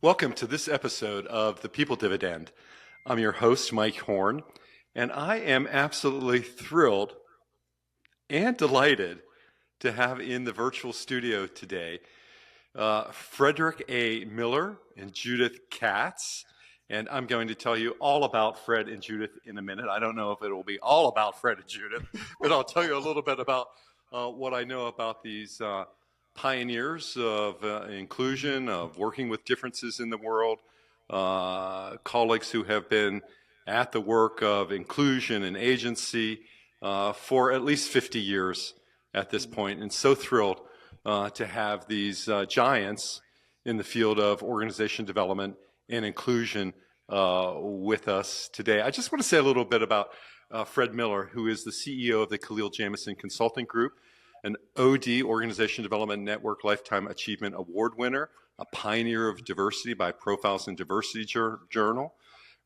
Welcome to this episode of the People Dividend. I'm your host, Mike Horne, and I am absolutely thrilled and delighted to have in the virtual studio today Frederick A. Miller and Judith Katz. And I'm going to tell you all about Fred and Judith in a minute. I don't know if it will be all about Fred and Judith, but I'll tell you a little bit about what I know about these pioneers of inclusion, of working with differences in the world, colleagues who have been at the work of inclusion and agency for at least 50 years at this point, and so thrilled to have these giants in the field of organization development and inclusion with us today. I just want to say a little bit about Fred Miller, who is the CEO of the Kaleel Jamison Consulting Group, an OD, Organization Development Network Lifetime Achievement Award winner, a pioneer of diversity by Profiles in Diversity Journal,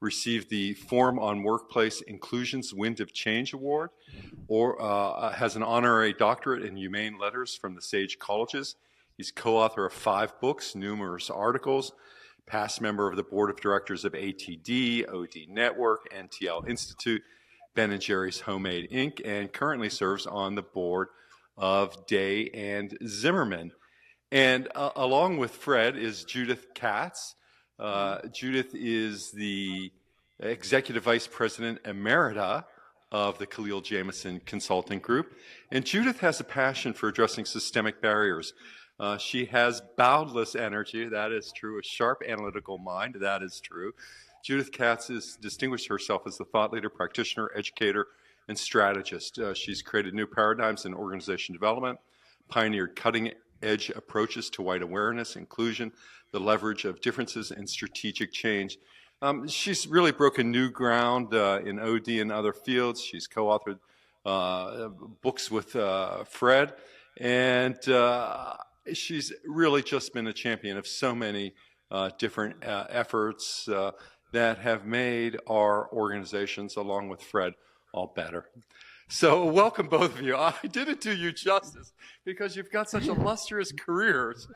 received the Forum on Workplace Inclusion's Wind of Change Award, or has an honorary doctorate in humane letters from the Sage Colleges. He's co-author of 5 books, numerous articles, past member of the board of directors of ATD, OD Network, NTL Institute, Ben & Jerry's Homemade Inc., and currently serves on the board of Day and Zimmerman. And along with Fred is Judith Katz. Judith is the Executive Vice President Emerita of the Kaleel Jamison Consulting Group. And Judith has a passion for addressing systemic barriers. She has boundless energy, that is true, a sharp analytical mind, that is true. Judith Katz has distinguished herself as a thought leader, practitioner, educator, and strategist. She's created new paradigms in organization development, pioneered cutting-edge approaches to wide awareness, inclusion, the leverage of differences, and strategic change. She's really broken new ground in OD and other fields. She's co-authored books with Fred, and she's really just been a champion of so many different efforts that have made our organizations, along with Fred, all better. So welcome both of you. I didn't do you justice because you've got such illustrious careers.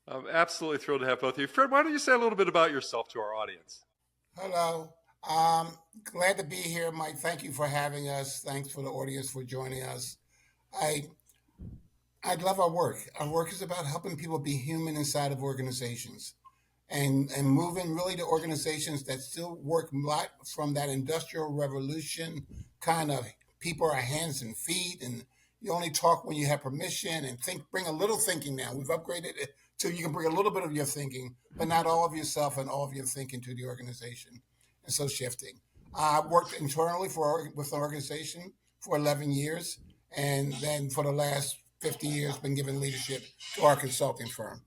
I'm absolutely thrilled to have both of you. Fred, why don't you say a little bit about yourself to our audience? Hello. Glad to be here, Mike. Thank you for having us. Thanks for the audience for joining us. I love our work. Our work is about helping people be human inside of organizations and moving really to organizations that still work a lot from that industrial revolution kind of people are hands and feet, and you only talk when you have permission, and bring a little thinking now. We've upgraded it so you can bring a little bit of your thinking, but not all of yourself and all of your thinking to the organization. And so shifting. I worked internally with an organization for 11 years, and then for the last 50 years been given leadership to our consulting firm.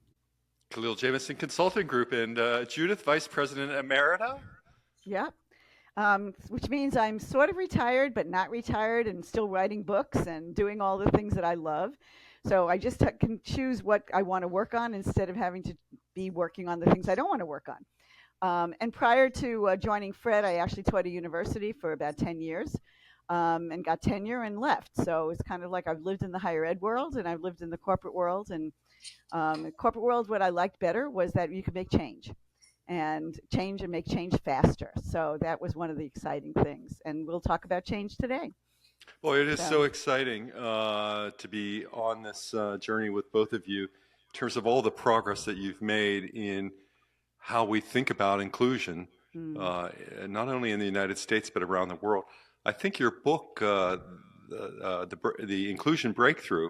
Kaleel Jamison Consulting Group, and Judith, Vice President Emerita? Yeah, which means I'm sort of retired, but not retired, and still writing books and doing all the things that I love. So I just can choose what I want to work on instead of having to be working on the things I don't want to work on. And prior to joining Fred, I actually taught at a university for about 10 years and got tenure and left. So it's kind of like I've lived in the higher ed world and I've lived in the corporate world. And in the corporate world, what I liked better was that you could make change and make change faster. So that was one of the exciting things. And we'll talk about change today. Boy, it is so exciting to be on this journey with both of you in terms of all the progress that you've made in how we think about inclusion, not only in the United States, but around the world. I think your book, The Inclusion Breakthrough,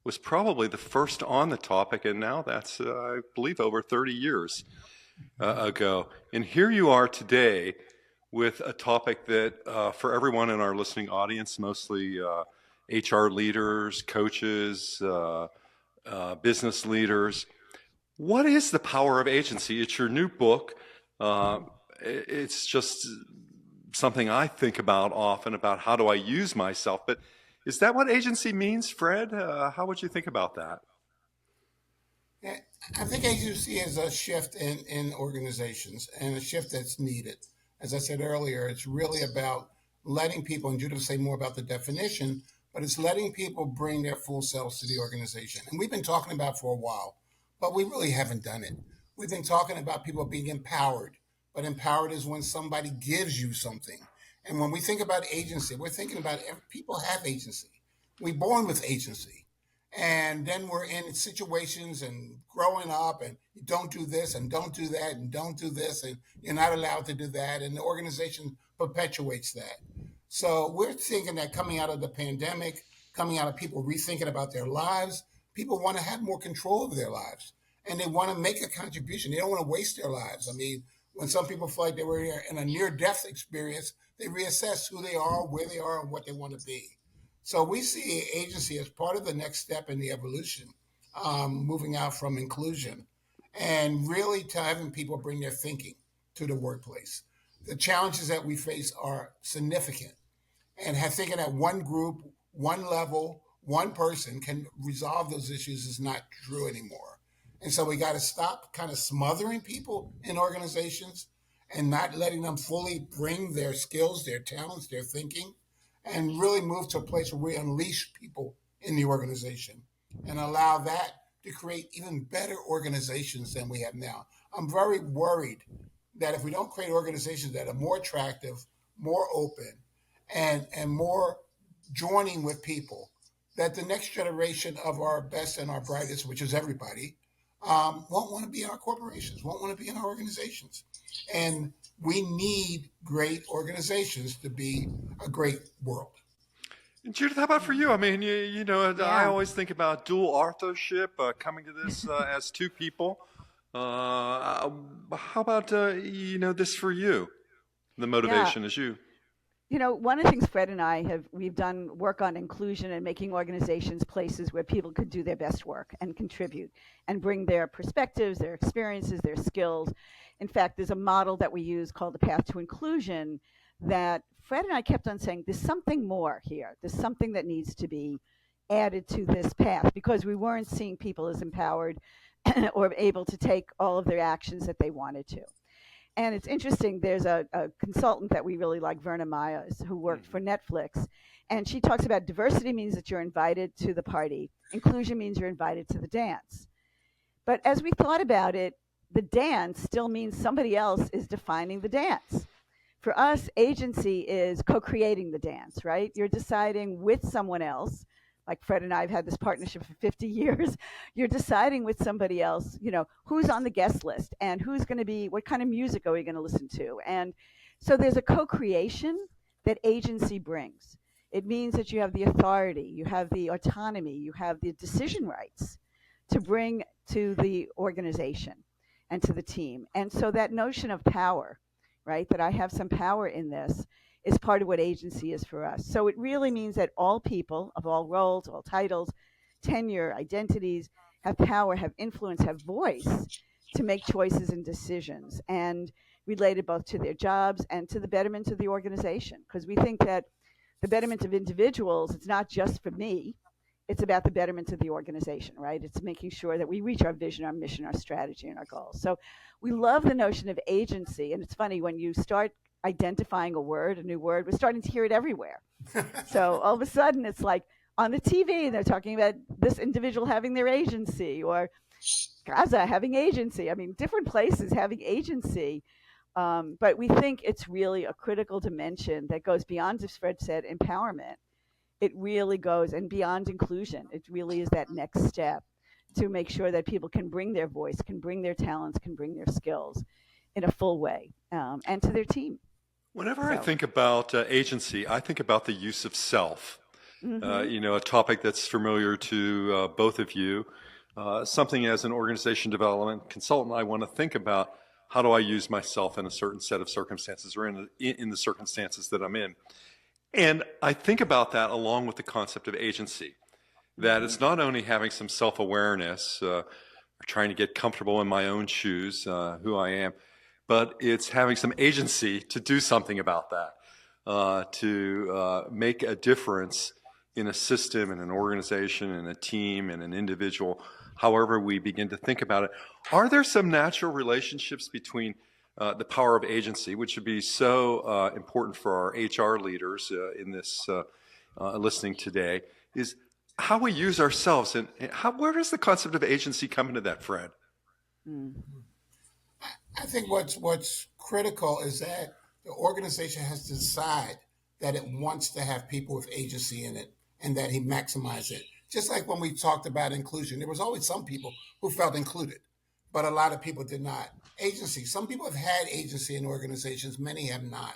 was probably the first on the topic, and now that's, I believe, over 30 years ago. And here you are today with a topic that for everyone in our listening audience, mostly HR leaders, coaches, business leaders, what is the power of agency? It's your new book. It's just something I think about often, about how do I use myself, but is that what agency means, Fred? How would you think about that? Yeah, I think agency is a shift in organizations and a shift that's needed. As I said earlier, it's really about letting people, and Judith will say more about the definition, but it's letting people bring their full selves to the organization. And we've been talking about for a while, but we really haven't done it. we've been talking about people being empowered, but empowered is when somebody gives you something. And when we think about agency, we're thinking about people have agency. We're born with agency. And then we're in situations and growing up, and you don't do this and don't do that and don't do this, and you're not allowed to do that. And the organization perpetuates that. So we're thinking that coming out of the pandemic, coming out of people rethinking about their lives, people want to have more control of their lives, and they want to make a contribution. They don't want to waste their lives. I mean, when some people feel like they were in a near-death experience, they reassess who they are, where they are, and what they want to be. So we see agency as part of the next step in the evolution, moving out from inclusion and really to having people bring their thinking to the workplace. The challenges that we face are significant, and thinking that one group, one level, one person can resolve those issues is not true anymore. And so we got to stop kind of smothering people in organizations and not letting them fully bring their skills, their talents, their thinking, and really move to a place where we unleash people in the organization and allow that to create even better organizations than we have now. I'm very worried that if we don't create organizations that are more attractive, more open, and more joining with people, that the next generation of our best and our brightest, which is everybody, won't want to be in our corporations, won't want to be in our organizations. And we need great organizations to be a great world. And Judith, how about for you? I mean, you know, Yeah. I always think about dual authorship, coming to this as two people. How about, you know, this for you? The motivation is you. You know, one of the things Fred and I we've done work on inclusion and making organizations places where people could do their best work and contribute and bring their perspectives, their experiences, their skills. In fact, there's a model that we use called the Path to Inclusion that Fred and I kept on saying, there's something more here. There's something that needs to be added to this path because we weren't seeing people as empowered or able to take all of their actions that they wanted to. And it's interesting, there's a consultant that we really like, Verna Myers, who worked for Netflix. And she talks about diversity means that you're invited to the party. Inclusion means you're invited to the dance. But as we thought about it, the dance still means somebody else is defining the dance. For us, agency is co-creating the dance, right? You're deciding with someone else. Like Fred and I have had this partnership for 50 years. You're deciding with somebody else, you know, who's on the guest list and who's going to be, what kind of music are we going to listen to? And so there's a co-creation that agency brings. It means that you have the authority, you have the autonomy, you have the decision rights to bring to the organization and to the team. And so that notion of power, right, that I have some power in this, is part of what agency is for us. So it really means that all people of all roles, all titles, tenure, identities, have power, have influence, have voice to make choices and decisions, and related both to their jobs and to the betterment of the organization. Because we think that the betterment of individuals, it's not just for me, it's about the betterment of the organization, right? It's making sure that we reach our vision, our mission, our strategy, and our goals. So we love the notion of agency. And it's funny, when you start identifying a word, a new word, we're starting to hear it everywhere. So all of a sudden it's like on the TV, they're talking about this individual having their agency, or Gaza having agency. I mean, different places having agency. But we think it's really a critical dimension that goes beyond, as Fred said, empowerment. It really goes and beyond inclusion. It really is that next step to make sure that people can bring their voice, can bring their talents, can bring their skills in a full way, and to their team. Whenever I think about agency, I think about the use of self. Mm-hmm. You know, a topic that's familiar to both of you. Something as an organization development consultant, I want to think about, how do I use myself in a certain set of circumstances, or in the circumstances that I'm in. And I think about that along with the concept of agency, that it's not only having some self-awareness, or trying to get comfortable in my own shoes, who I am, but it's having some agency to do something about that, to make a difference in a system, in an organization, in a team, in an individual, however we begin to think about it. Are there some natural relationships between the power of agency, which would be so important for our HR leaders in this listening today, is how we use ourselves, and where does the concept of agency come into that, Fred? Mm. I think what's critical is that the organization has to decide that it wants to have people with agency in it and that he maximize it. Just like when we talked about inclusion, there was always some people who felt included, but a lot of people did not. Agency. Some people have had agency in organizations, many have not.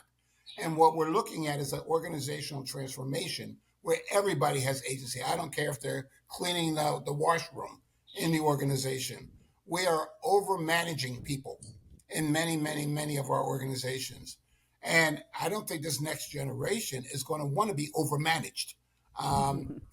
And what we're looking at is an organizational transformation where everybody has agency. I don't care if they're cleaning the washroom in the organization. We are over managing people in many, many, many of our organizations. And I don't think this next generation is going to want to be overmanaged.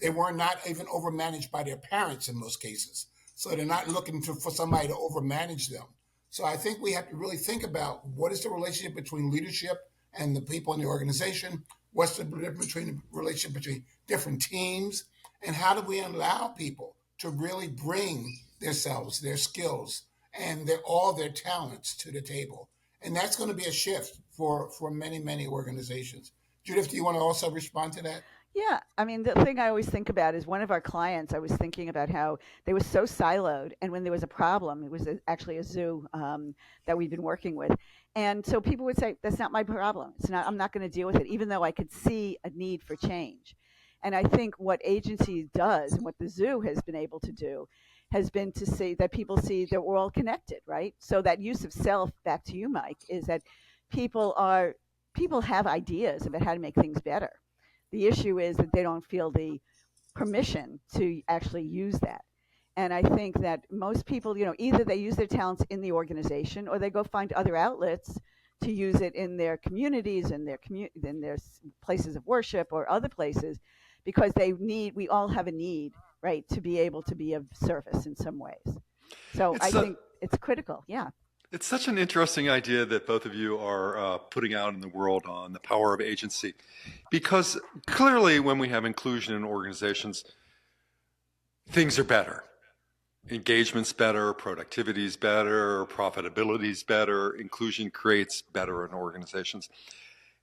They were not even overmanaged by their parents in most cases. So they're not looking for somebody to overmanage them. So I think we have to really think about what is the relationship between leadership and the people in the organization? What's the difference between the relationship between different teams? And how do we allow people to really bring themselves, their skills, and all their talents to the table? And that's going to be a shift for many, many organizations. Judith, do you want to also respond to that? Yeah, I mean, the thing I always think about is one of our clients, I was thinking about how they were so siloed. And when there was a problem, it was actually a zoo that we'd been working with. And so people would say, that's not my problem. It's not, I'm not going to deal with it, even though I could see a need for change. And I think what agency does and what the zoo has been able to do has been to see that people see that we're all connected, right? So that use of self, back to you, Mike, is that people are people have ideas about how to make things better. The issue is that they don't feel the permission to actually use that. And I think that most people, either they use their talents in the organization or they go find other outlets to use it in their communities, in their places of worship or other places, because we all have a need, right, to be able to be of service in some ways. So I It's think it's critical. Yeah. It's such an interesting idea that both of you are putting out in the world on the power of agency, because clearly when we have inclusion in organizations, things are better. Engagement's better, productivity's better, profitability's better, inclusion creates better in organizations.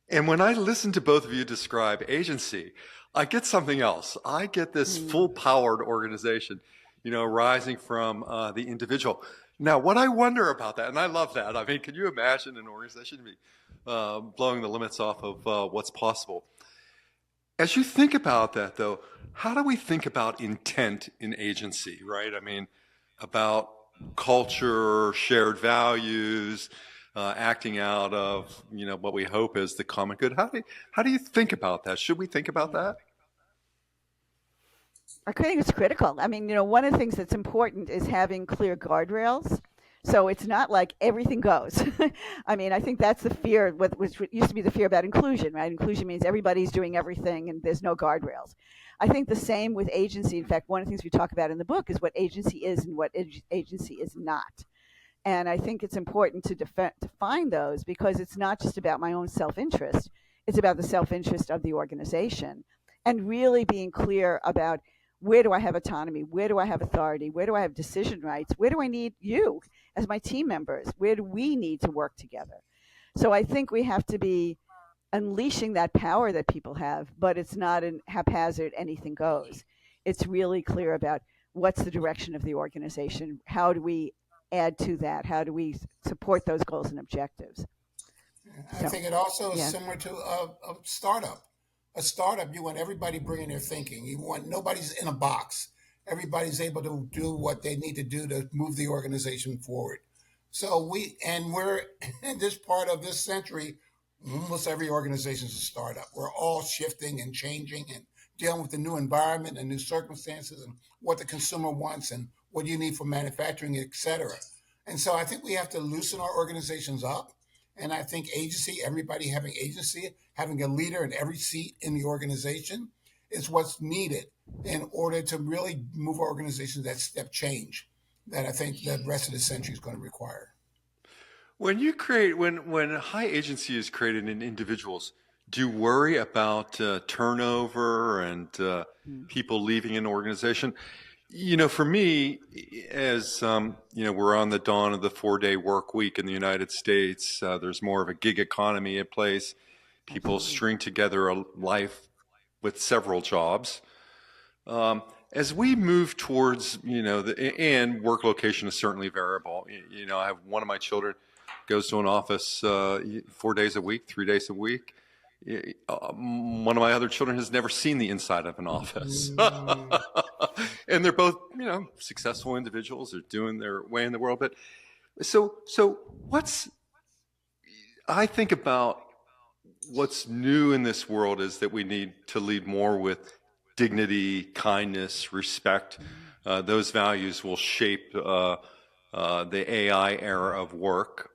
And when I listen to both of you describe agency, I get something else. I get this full-powered organization, rising from the individual. Now, what I wonder about that, and I love that, I mean, can you imagine an organization blowing the limits off of what's possible? As you think about that, though, how do we think about intent in agency, right? I mean, about culture, shared values, acting out of, what we hope is the common good. How do you think about that? Should we think about that? I think it's critical. I mean, one of the things that's important is having clear guardrails. So it's not like everything goes. I mean, I think that's the fear, which used to be the fear about inclusion, right? Inclusion means everybody's doing everything and there's no guardrails. I think the same with agency. In fact, one of the things we talk about in the book is what agency is and what agency is not. And I think it's important to define those, because it's not just about my own self-interest. It's about the self-interest of the organization, and really being clear about, where do I have autonomy? Where do I have authority? Where do I have decision rights? Where do I need you as my team members? Where do we need to work together? So I think we have to be unleashing that power that people have, but it's not an haphazard, anything goes. It's really clear about what's the direction of the organization. How do we add to that? How do we support those goals and objectives? I think it also is similar to a startup. A startup, you want everybody bringing their thinking. You want nobody's in a box. Everybody's able to do what they need to do to move the organization forward. So we're in this part of this century. Almost every organization is a startup. We're all shifting and changing and dealing with the new environment and new circumstances and what the consumer wants and what you need for manufacturing, et cetera. And so I think we have to loosen our organizations up. And I think agency, everybody having agency, having a leader in every seat in the organization is what's needed in order to really move our organizations that step change that I think the rest of the century is going to require. When high agency is created in individuals, do you worry about turnover and people leaving an organization? For me, as we're on the dawn of the 4-day work week in the United States. There's more of a gig economy in place. People string together a life with several jobs. As we move towards, and work location is certainly variable. I have one of my children goes to an office 4 days a week, 3 days a week. One of my other children has never seen the inside of an office. Mm, And they're both, successful individuals. They're doing their way in the world. But so I think about what's new in this world is that we need to lead more with dignity, kindness, respect. Those values will shape the AI era of work,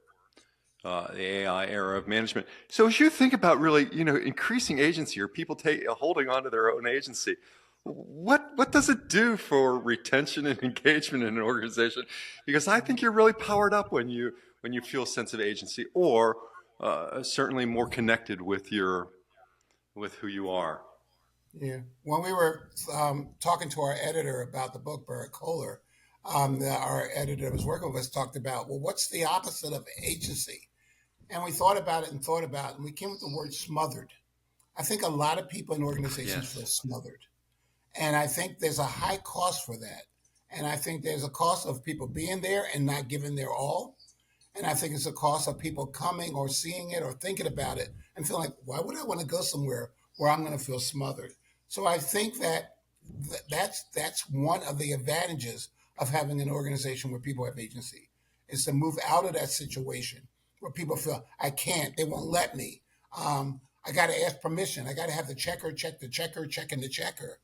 the AI era of management. So as you think about really, increasing agency or people holding on to their own agency, what does it do for retention and engagement in an organization? Because I think you're really powered up when you feel a sense of agency, or certainly more connected with who you are. yeah. When we were talking to our editor about the book, Barrett Kohler, our editor that was working with us talked about, well, what's the opposite of agency? And we thought about it, and we came with the word smothered. I think a lot of people in organizations Yes. feel smothered. And I think there's a high cost for that. And I think there's a cost of people being there and not giving their all. And I think it's a cost of people coming or seeing it or thinking about it and feeling like, why would I want to go somewhere where I'm going to feel smothered? So I think that's one of the advantages of having an organization where people have agency, is to move out of that situation where people feel, I can't, they won't let me. I got to ask permission. I got to have the checker check the checker, checking the checker,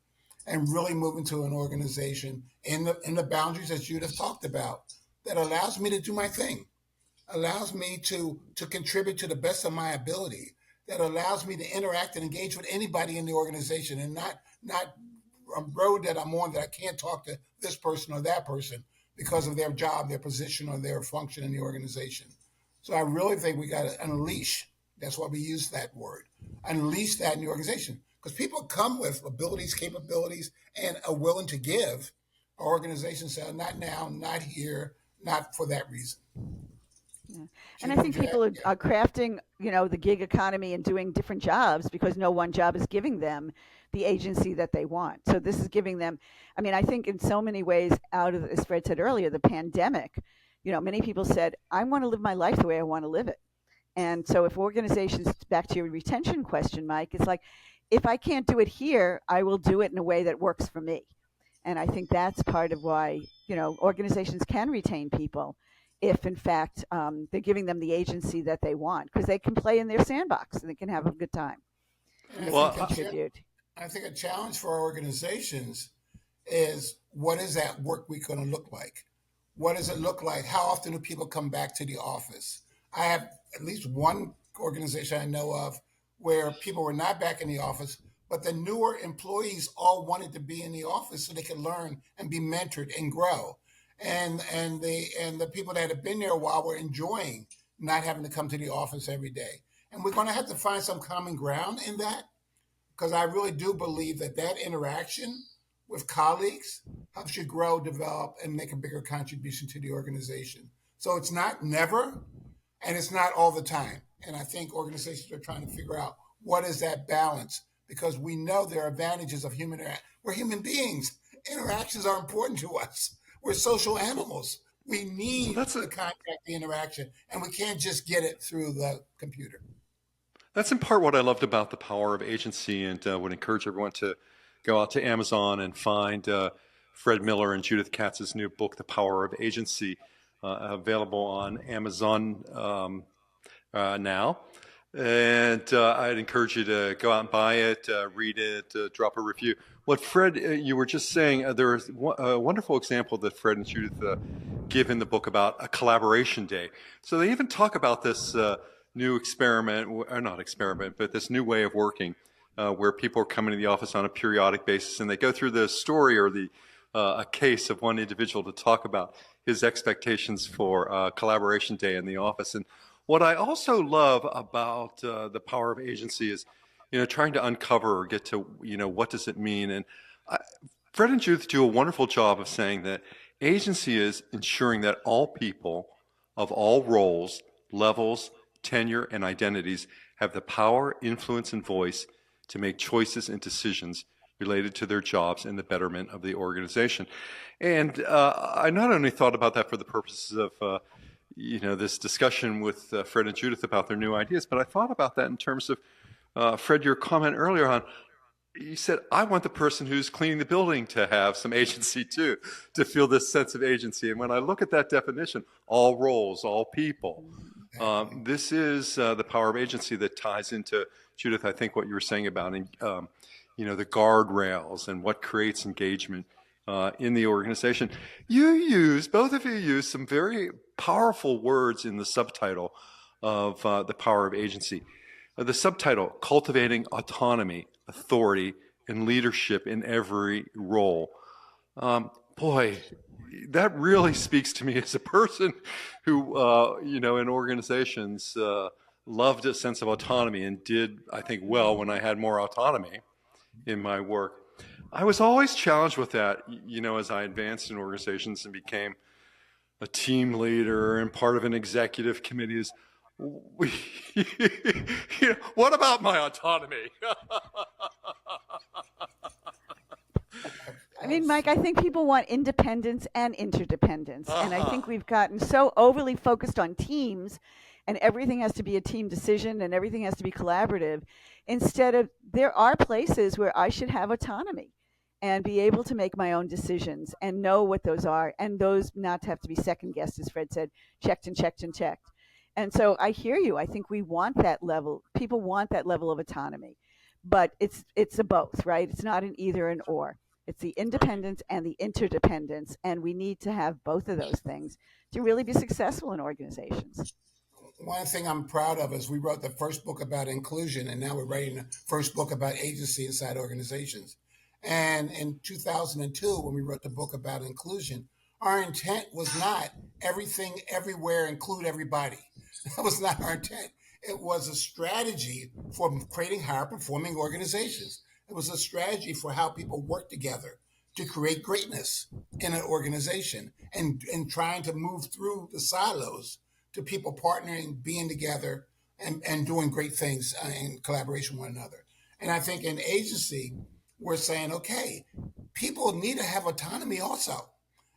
and really move into an organization in the boundaries that Judith talked about that allows me to do my thing, allows me to contribute to the best of my ability, that allows me to interact and engage with anybody in the organization, and not a road that I'm on that I can't talk to this person or that person because of their job, their position, or their function in the organization. So I really think we got to unleash. That's why we use that word. Unleash that in the organization. Because people come with abilities, capabilities, and are willing to give. Our organization said, not now, not here, not for that reason. Yeah. And I think people are crafting, the gig economy and doing different jobs because no one job is giving them the agency that they want. So this is giving them, I think in so many ways out of, as Fred said earlier, the pandemic, many people said, I want to live my life the way I want to live it. And so if organizations, back to your retention question, Mike, it's like, if I can't do it here, I will do it in a way that works for me. And I think that's part of why, organizations can retain people if, in fact, they're giving them the agency that they want, because they can play in their sandbox and they can have a good time. And Well, I think a challenge for our organizations is, what is that work week going to look like? What does it look like? How often do people come back to the office? I have at least one organization I know of where people were not back in the office, but the newer employees all wanted to be in the office so they could learn and be mentored and grow. And the people that have been there a while were enjoying not having to come to the office every day. And we're going to have to find some common ground in that, because I really do believe that interaction with colleagues helps you grow, develop, and make a bigger contribution to the organization. So it's not never, and it's not all the time. And I think organizations are trying to figure out what is that balance, because we know there are advantages of we're human beings. Interactions are important to us. We're social animals. We need the contact, the interaction, and we can't just get it through the computer. That's in part what I loved about The Power of Agency, and would encourage everyone to go out to Amazon and find Fred Miller and Judith Katz's new book, The Power of Agency, available on Amazon now. And I'd encourage you to go out and buy it, read it, drop a review. What Fred, you were just saying, there's a wonderful example that Fred and Judith give in the book about a collaboration day. So they even talk about this new experiment, or not experiment, but this new way of working, where people are coming to the office on a periodic basis, and they go through the story or a case of one individual to talk about his expectations for collaboration day in the office. And what I also love about The Power of Agency is, trying to uncover or get to, what does it mean? And Fred and Judith do a wonderful job of saying that agency is ensuring that all people of all roles, levels, tenure, and identities have the power, influence, and voice to make choices and decisions related to their jobs and the betterment of the organization. And I not only thought about that for the purposes of this discussion with Fred and Judith about their new ideas. But I thought about that in terms of, Fred, your comment earlier on. You said, I want the person who's cleaning the building to have some agency too, to feel this sense of agency. And when I look at that definition, all roles, all people, this is the power of agency that ties into, Judith, I think what you were saying about, the guardrails and what creates engagement in the organization. Both of you use some very powerful words in the subtitle of The Power of Agency. The subtitle, Cultivating Autonomy, Authority, and Leadership in Every Role. Boy, that really speaks to me as a person who, in organizations, loved a sense of autonomy and did, I think, well when I had more autonomy in my work. I was always challenged with that, as I advanced in organizations and became a team leader and part of an executive committee. Is what about my autonomy? I mean, Mike, I think people want independence and interdependence. And I think we've gotten so overly focused on teams and everything has to be a team decision and everything has to be collaborative. Instead of, there are places where I should have autonomy and be able to make my own decisions and know what those are, and those not have to be second guessed, as Fred said, checked and checked and checked. And so I hear you. I think we want that level. People want that level of autonomy, but it's a both, right? It's not an either and or. It's the independence and the interdependence, and we need to have both of those things to really be successful in organizations. One thing I'm proud of is we wrote the first book about inclusion, and now we're writing the first book about agency inside organizations. And in 2002, when we wrote the book about inclusion, our intent was not everything, everywhere, include everybody. That was not our intent. It was a strategy for creating higher performing organizations. It was a strategy for how people work together to create greatness in an organization and trying to move through the silos to people partnering, being together, and doing great things in collaboration with one another. And I think in agency, we're saying, okay, people need to have autonomy also.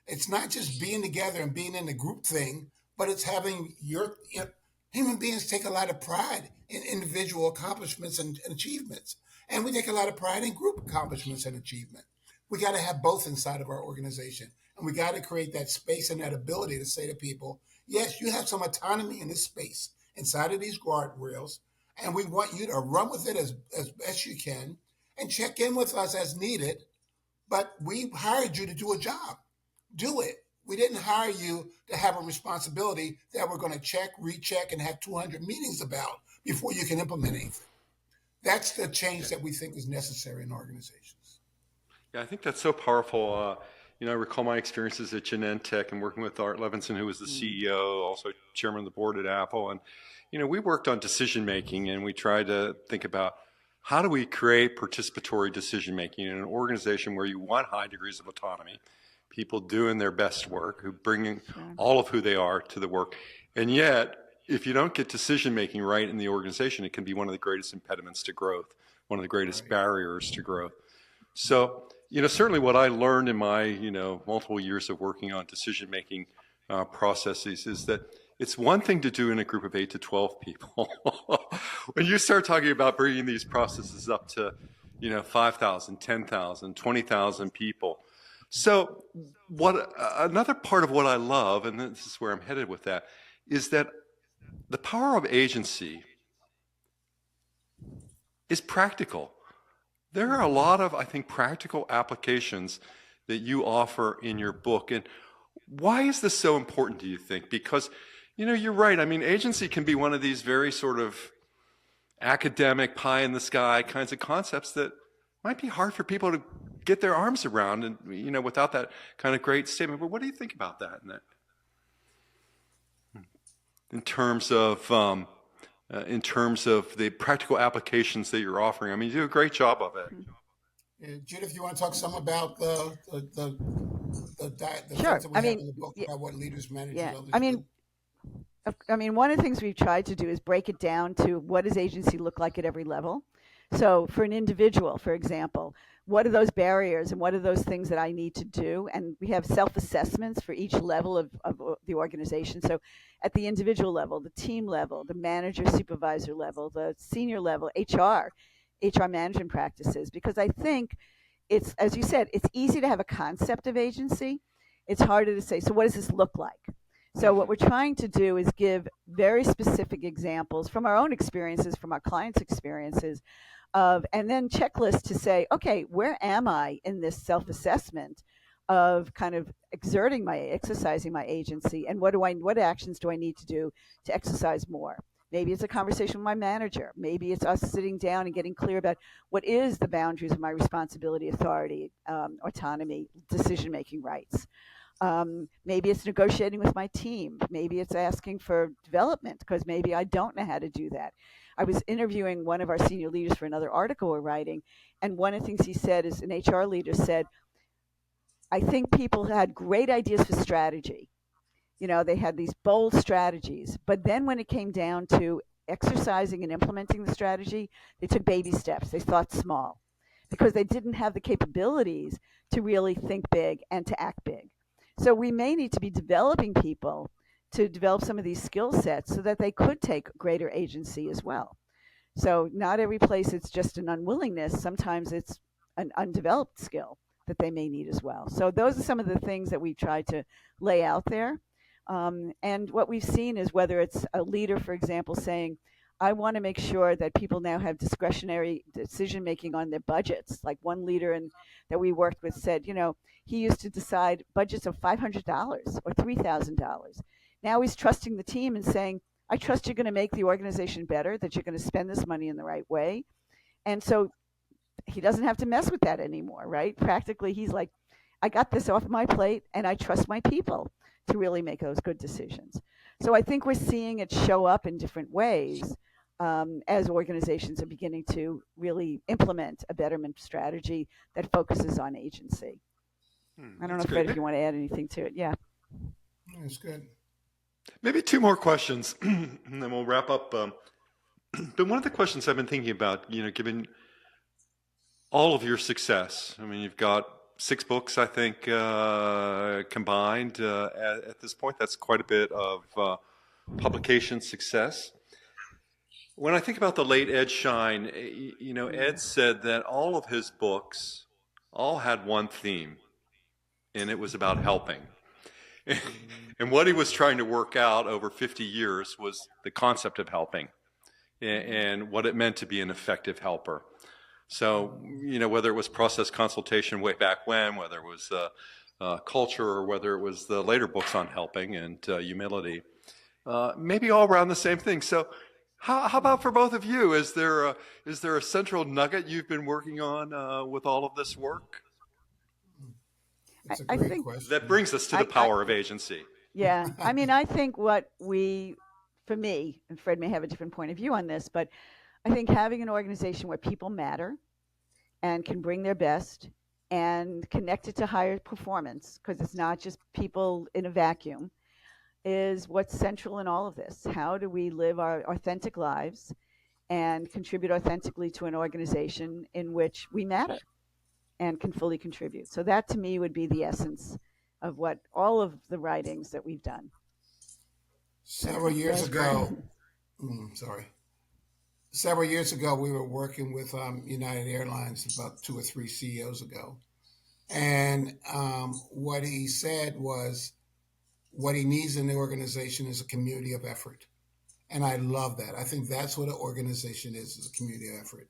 It's not just being together and being in the group thing, but it's having human beings take a lot of pride in individual accomplishments and achievements. And we take a lot of pride in group accomplishments and achievement. We got to have both inside of our organization. And we got to create that space and that ability to say to people, yes, you have some autonomy in this space inside of these guardrails, and we want you to run with it as best you can and check in with us as needed. But we hired you to do a job. Do it. We didn't hire you to have a responsibility that we're going to check, recheck, and have 200 meetings about before you can implement anything. That's the change that we think is necessary in organizations. Yeah, I think that's so powerful. I recall my experiences at Genentech and working with Art Levinson, who was the CEO, also chairman of the board at Apple. And, we worked on decision making, and we tried to think about how do we create participatory decision making in an organization where you want high degrees of autonomy, people doing their best work, who bring all of who they are to the work. And yet, if you don't get decision making right in the organization, it can be one of the greatest impediments to growth, one of the greatest barriers to growth. So, certainly what I learned in my, multiple years of working on decision making processes is that it's one thing to do in a group of 8 to 12 people. When you start talking about bringing these processes up to, 5,000, 10,000, 20,000 people. So another part of what I love, and this is where I'm headed with that, is that the power of agency is practical. There are a lot of, I think, practical applications that you offer in your book. And why is this so important, do you think? Because, you're right. I mean, agency can be one of these very sort of academic, pie in the sky kinds of concepts that might be hard for people to get their arms around and, without that kind of great statement. But what do you think about that? In terms of the practical applications that you're offering? I mean, you do a great job of it. Judith, you want to talk some about the sure. things that we have in the book about what leaders, managers, others do? I mean, one of the things we've tried to do is break it down to what does agency look like at every level. So for an individual, for example, what are those barriers and what are those things that I need to do? And we have self-assessments for each level of the organization. So at the individual level, the team level, the manager supervisor level, the senior level, HR management practices, because I think it's, as you said, it's easy to have a concept of agency. It's harder to say, so what does this look like? So what we're trying to do is give very specific examples from our own experiences, from our clients' experiences, and then checklists to say, okay, where am I in this self-assessment of kind of exercising my agency, and what actions do I need to do to exercise more? Maybe it's a conversation with my manager. Maybe it's us sitting down and getting clear about what is the boundaries of my responsibility, authority, autonomy, decision-making rights. Maybe it's negotiating with my team. Maybe it's asking for development because maybe I don't know how to do that. I was interviewing one of our senior leaders for another article we're writing, and one of the things he said is, an HR leader said, I think people had great ideas for strategy. They had these bold strategies, but then when it came down to exercising and implementing the strategy, they took baby steps. They thought small because they didn't have the capabilities to really think big and to act big. So we may need to be developing people to develop some of these skill sets so that they could take greater agency as well. So not every place it's just an unwillingness. Sometimes it's an undeveloped skill that they may need as well. So those are some of the things that we try to lay out there. And what we've seen is whether it's a leader, for example, saying, I want to make sure that people now have discretionary decision making on their budgets. Like one leader that we worked with said, he used to decide budgets of $500 or $3,000. Now he's trusting the team and saying, I trust you're going to make the organization better, that you're going to spend this money in the right way. And so he doesn't have to mess with that anymore, right? Practically, he's like, I got this off my plate and I trust my people to really make those good decisions. So I think we're seeing it show up in different ways as organizations are beginning to really implement a betterment strategy that focuses on agency. I don't know, Fred, if you want to add anything to it. Yeah. That's good. Maybe two more questions, and then we'll wrap up. But one of the questions I've been thinking about, given all of your success, I mean, you've got 6 books, I think, combined at this point. That's quite a bit of publication success. When I think about the late Ed Schein, Ed said that all of his books all had one theme, and it was about helping. And what he was trying to work out over 50 years was the concept of helping and what it meant to be an effective helper. So, whether it was process consultation way back when, whether it was culture, or whether it was the later books on helping and humility, maybe all around the same thing. So how about for both of you? Is there a central nugget you've been working on with all of this work? That's a great question. That brings us to the power of agency. Yeah. I mean, I think for me, and Fred may have a different point of view on this, but I think having an organization where people matter and can bring their best and connect it to higher performance, because it's not just people in a vacuum, is what's central in all of this. How do we live our authentic lives and contribute authentically to an organization in which we matter and can fully contribute? So that to me would be the essence of what all of the writings that we've done. Several years ago, we were working with United Airlines about 2 or 3 CEOs ago. And what he said was what he needs in the organization is a community of effort. And I love that. I think that's what an organization is a community of effort.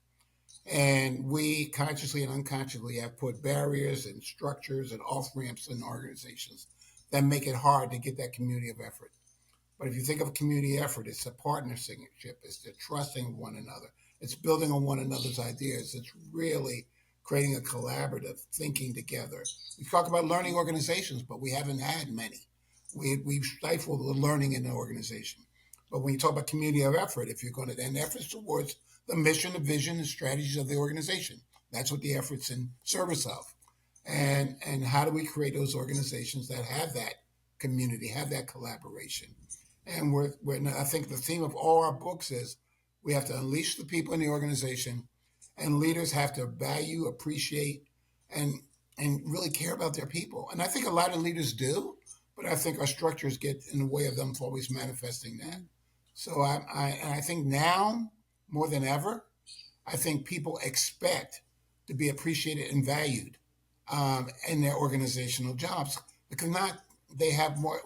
And we consciously and unconsciously have put barriers and structures and off-ramps in organizations that make it hard to get that community of effort. But if you think of a community effort, it's a partnership. It's the trusting one another. It's building on one another's ideas. It's really creating a collaborative thinking together. We talk about learning organizations, but we haven't had many. We've stifled the learning in the organization. But when you talk about community of effort, if you're going to then efforts towards the mission, the vision, and strategies of the organization, that's what the effort's in service of. And how do we create those organizations that have that community, have that collaboration? And I think the theme of all our books is we have to unleash the people in the organization And leaders have to value, appreciate, and really care about their people. And I think a lot of leaders do, but I think our structures get in the way of them always manifesting that. So I think now more than ever, I think people expect to be appreciated and valued in their organizational jobs because not they have more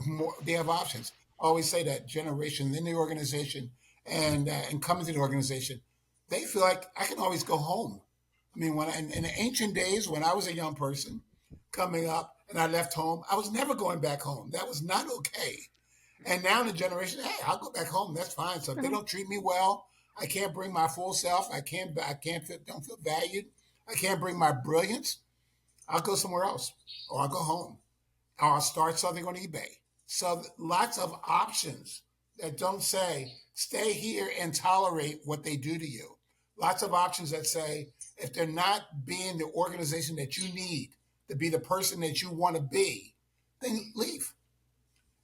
they have options. I always say that generation in the organization and coming to the organization, they feel like I can always go home. I mean, when in the ancient days when I was a young person coming up and I left home, I was never going back home. That was not okay. And now the generation, hey, I'll go back home. That's fine. So if they don't treat me well, I can't bring my full self. Don't feel valued. I can't bring my brilliance. I'll go somewhere else, or I'll go home, or I'll start something on eBay. So lots of options that don't say stay here and tolerate what they do to you. Lots of options that say if they're not being the organization that you need to be the person that you want to be, then leave.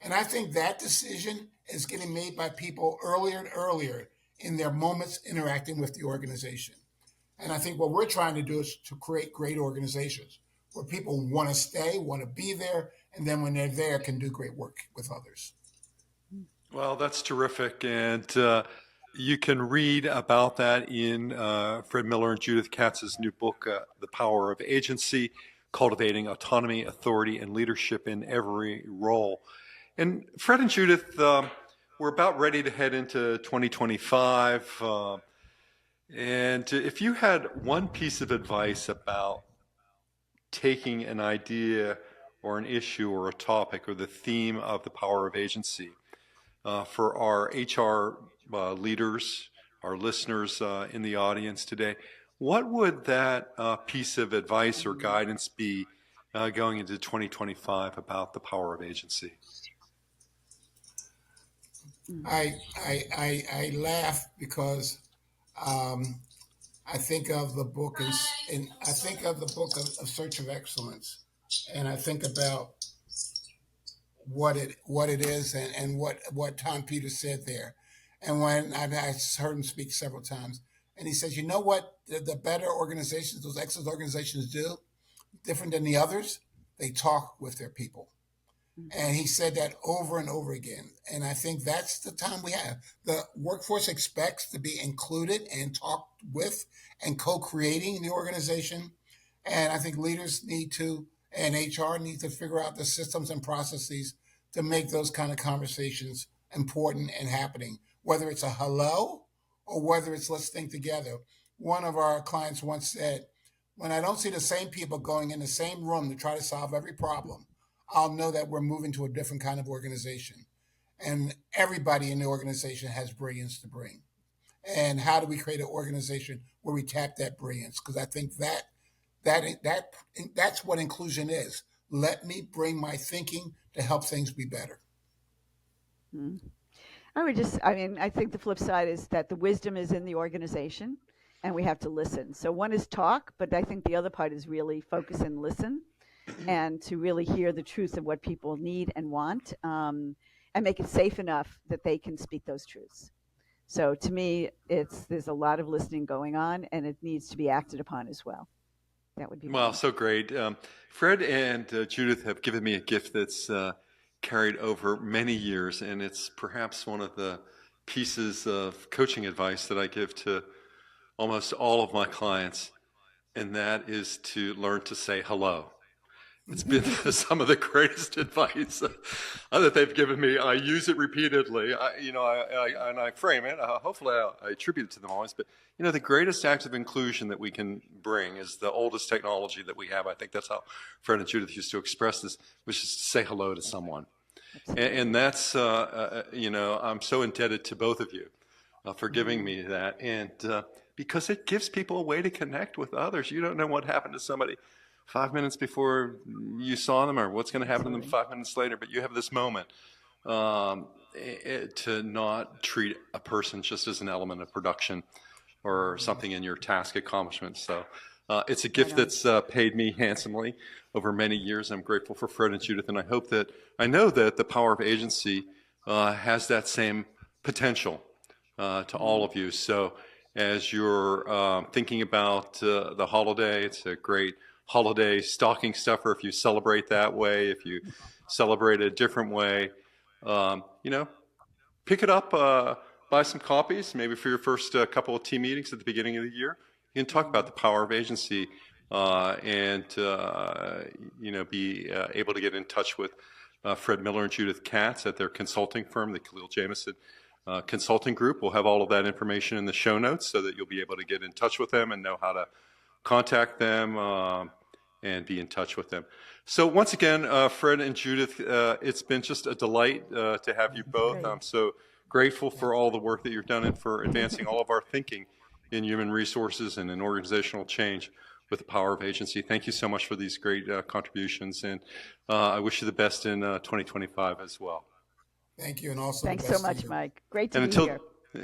And I think that decision is getting made by people earlier and earlier in their moments interacting with the organization. And I think what we're trying to do is to create great organizations where people want to stay, want to be there, and then when they're there can do great work with others. Well, that's terrific. And you can read about that in Fred Miller and Judith Katz's new book, The Power of Agency, Cultivating Autonomy, Authority, and Leadership in Every Role. And Fred and Judith, we're about ready to head into 2025. And if you had one piece of advice about taking an idea or an issue or a topic or the theme of the power of agency for our HR leaders, our listeners in the audience today, what would that piece of advice or guidance be going into 2025 about the power of agency? I laugh because I think of the book and I think of the book of Search of Excellence, and I think about what it is and what Tom Peters said there. And when I heard him speak several times, and he says, you know what the better organizations, those excellent organizations do, different than the others, they talk with their people. And he said that over and over again. And I think that's the time we have. The workforce expects to be included and talked with and co-creating the organization. And I think leaders need to, and HR need to figure out the systems and processes to make those kind of conversations important and happening, whether it's a hello or whether it's let's think together. One of our clients once said, when I don't see the same people going in the same room to try to solve every problem, I'll know that we're moving to a different kind of organization. And everybody in the organization has brilliance to bring. And how do we create an organization where we tap that brilliance? Because I think that's what inclusion is. Let me bring my thinking to help things be better. I think the flip side is that the wisdom is in the organization and we have to listen. So one is talk, but I think the other part is really focus and listen and to really hear the truth of what people need and want and make it safe enough that they can speak those truths. So to me, there's a lot of listening going on and it needs to be acted upon as well. That would be so great. Fred and Judith have given me a gift that's carried over many years, and it's perhaps one of the pieces of coaching advice that I give to almost all of my clients, and that is to learn to say hello. It's been some of the greatest advice that they've given me. I use it repeatedly, and I frame it. Hopefully I attribute it to them always. But, the greatest act of inclusion that we can bring is the oldest technology that we have. I think that's how Fred and Judith used to express this, which is to say hello to someone. And that's, I'm so indebted to both of you for giving me that. And because it gives people a way to connect with others. You don't know what happened to somebody 5 minutes before you saw them or what's going to happen to them 5 minutes later, but you have this moment to not treat a person just as an element of production or something in your task accomplishment. So it's a gift that's paid me handsomely over many years. I'm grateful for Fred and Judith, and I know that the power of agency has that same potential to all of you. So as you're thinking about the holiday. It's a great holiday stocking stuffer if you celebrate that way. If you celebrate a different way, pick it up, buy some copies, maybe for your first couple of team meetings at the beginning of the year. You can talk about the power of agency and be able to get in touch with Fred Miller and Judith Katz at their consulting firm, the Kaleel Jamison Consulting Group. We'll have all of that information in the show notes so that you'll be able to get in touch with them and know how to contact them and be in touch with them. So once again, Fred and Judith, it's been just a delight to have you both. Great. I'm so grateful for all the work that you've done and for advancing all of our thinking in human resources and in organizational change with the power of agency. Thank you so much for these great contributions, and I wish you the best in 2025 as well. Thank you, and also Thanks so much, Mike. Great to be here.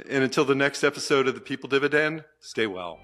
And until the next episode of the People Dividend, stay well.